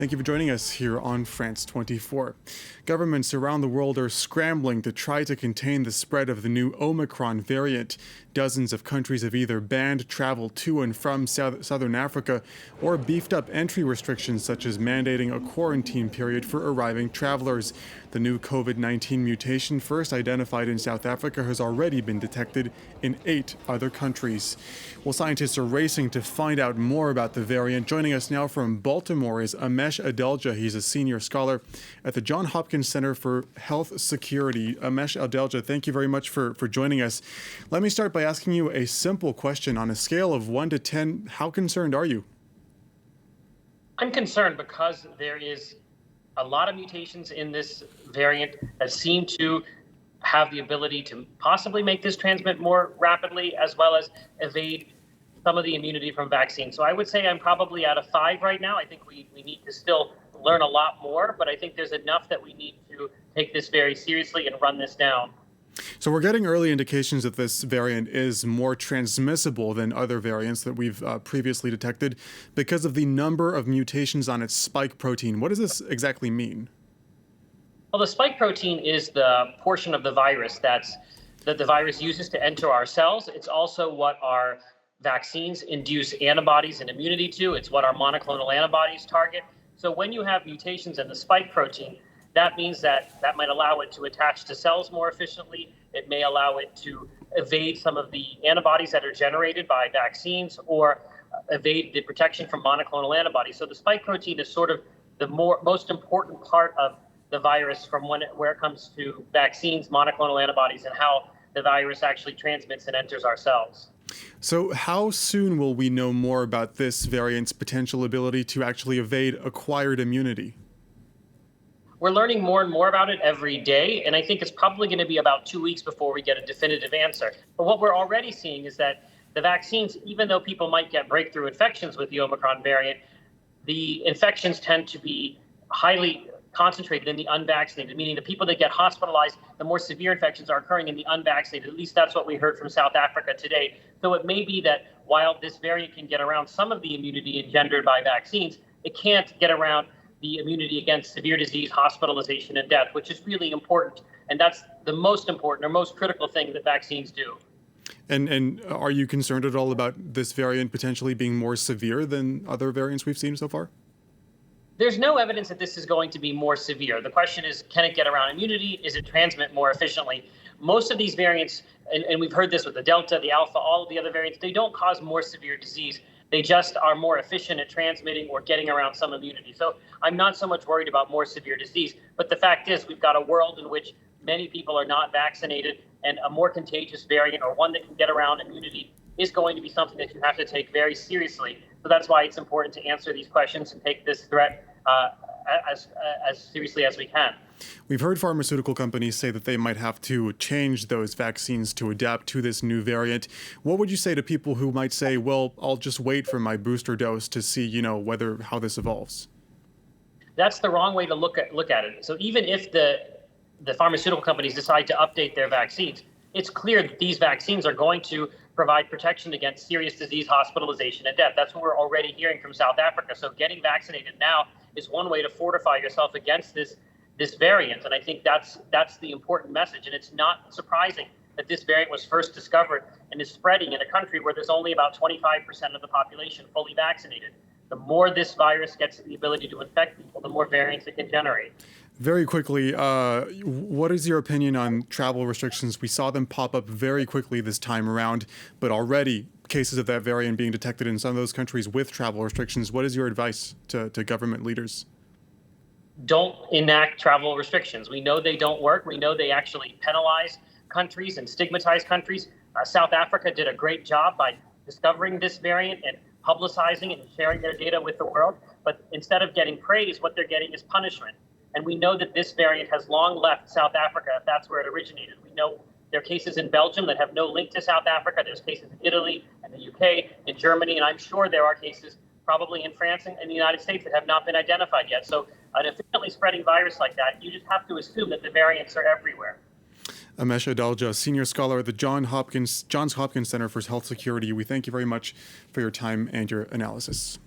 Thank you for joining us here on France 24. Governments around the world are scrambling to try to contain the spread of the new Omicron variant. Dozens of countries have either banned travel to and from southern Africa or beefed up entry restrictions, such as mandating a quarantine period for arriving travelers. The new COVID-19 mutation, first identified in South Africa, has already been detected in 8 other countries. Well, scientists are racing to find out more about the variant. Joining us now from Baltimore is Amesh Adalja. He's a senior scholar at the Johns Hopkins Center for Health Security. Amesh Adalja, thank you very much for joining us. Let me start by asking you a simple question. On a scale of 1 to 10, how concerned are you? I'm concerned because there is a lot of mutations in this variant that seem to have the ability to possibly make this transmit more rapidly, as well as evade some of the immunity from vaccines. So I would say I'm probably at a 5 right now. I think we need to still learn a lot more, but I think there's enough that we need to take this very seriously and run this down. So we're getting early indications that this variant is more transmissible than other variants that we've previously detected because of the number of mutations on its spike protein. What does this exactly mean? Well, the spike protein is the portion of the virus that the virus uses to enter our cells. It's also what our vaccines induce antibodies and immunity to. It's what our monoclonal antibodies target. So when you have mutations in the spike protein, that means that might allow it to attach to cells more efficiently. It may allow it to evade some of the antibodies that are generated by vaccines or evade the protection from monoclonal antibodies. So the spike protein is sort of the most important part of the virus from where it comes to vaccines, monoclonal antibodies, and how the virus actually transmits and enters our cells. So how soon will we know more about this variant's potential ability to actually evade acquired immunity? We're learning more and more about it every day, and I think it's probably going to be about 2 weeks before we get a definitive answer. But what we're already seeing is that the vaccines, even though people might get breakthrough infections with the Omicron variant, the infections tend to be highly concentrated in the unvaccinated, meaning the people that get hospitalized, the more severe infections are occurring in the unvaccinated. At least that's what we heard from South Africa today. So it may be that while this variant can get around some of the immunity engendered by vaccines, it can't get around the immunity against severe disease, hospitalization, and death, which is really important. And that's the most important or most critical thing that vaccines do. And are you concerned at all about this variant potentially being more severe than other variants we've seen so far? There's no evidence that this is going to be more severe. The question is, can it get around immunity? Is it transmit more efficiently? Most of these variants, and we've heard this with the Delta, the Alpha, all of the other variants, they don't cause more severe disease. They just are more efficient at transmitting or getting around some immunity. So I'm not so much worried about more severe disease. But the fact is, we've got a world in which many people are not vaccinated, and a more contagious variant or one that can get around immunity is going to be something that you have to take very seriously. So that's why it's important to answer these questions and take this threat as seriously as we can. We've heard pharmaceutical companies say that they might have to change those vaccines to adapt to this new variant. What would you say to people who might say, well, I'll just wait for my booster dose to see, how this evolves? That's the wrong way to look at it. So even if the pharmaceutical companies decide to update their vaccines, it's clear that these vaccines are going to provide protection against serious disease, hospitalization, and death. That's what we're already hearing from South Africa. So getting vaccinated now is one way to fortify yourself against this variant. And I think that's the important message. And it's not surprising that this variant was first discovered and is spreading in a country where there's only about 25% of the population fully vaccinated. The more this virus gets the ability to infect people, the more variants it can generate. Very quickly, what is your opinion on travel restrictions? We saw them pop up very quickly this time around, but already cases of that variant being detected in some of those countries with travel restrictions. What is your advice to government leaders? Don't enact travel restrictions. We know they don't work. We know they actually penalize countries and stigmatize countries. South Africa did a great job by discovering this variant and publicizing it and sharing their data with the world. But instead of getting praise, what they're getting is punishment. And we know that this variant has long left South Africa if that's where it originated. We know there are cases in Belgium that have no link to South Africa. There's cases in Italy and the UK and Germany, and I'm sure there are cases probably in France and the United States that have not been identified yet. So an efficiently spreading virus like that, you just have to assume that the variants are everywhere. Amesh Adalja, senior scholar at the Johns Hopkins Center for Health Security. We thank you very much for your time and your analysis.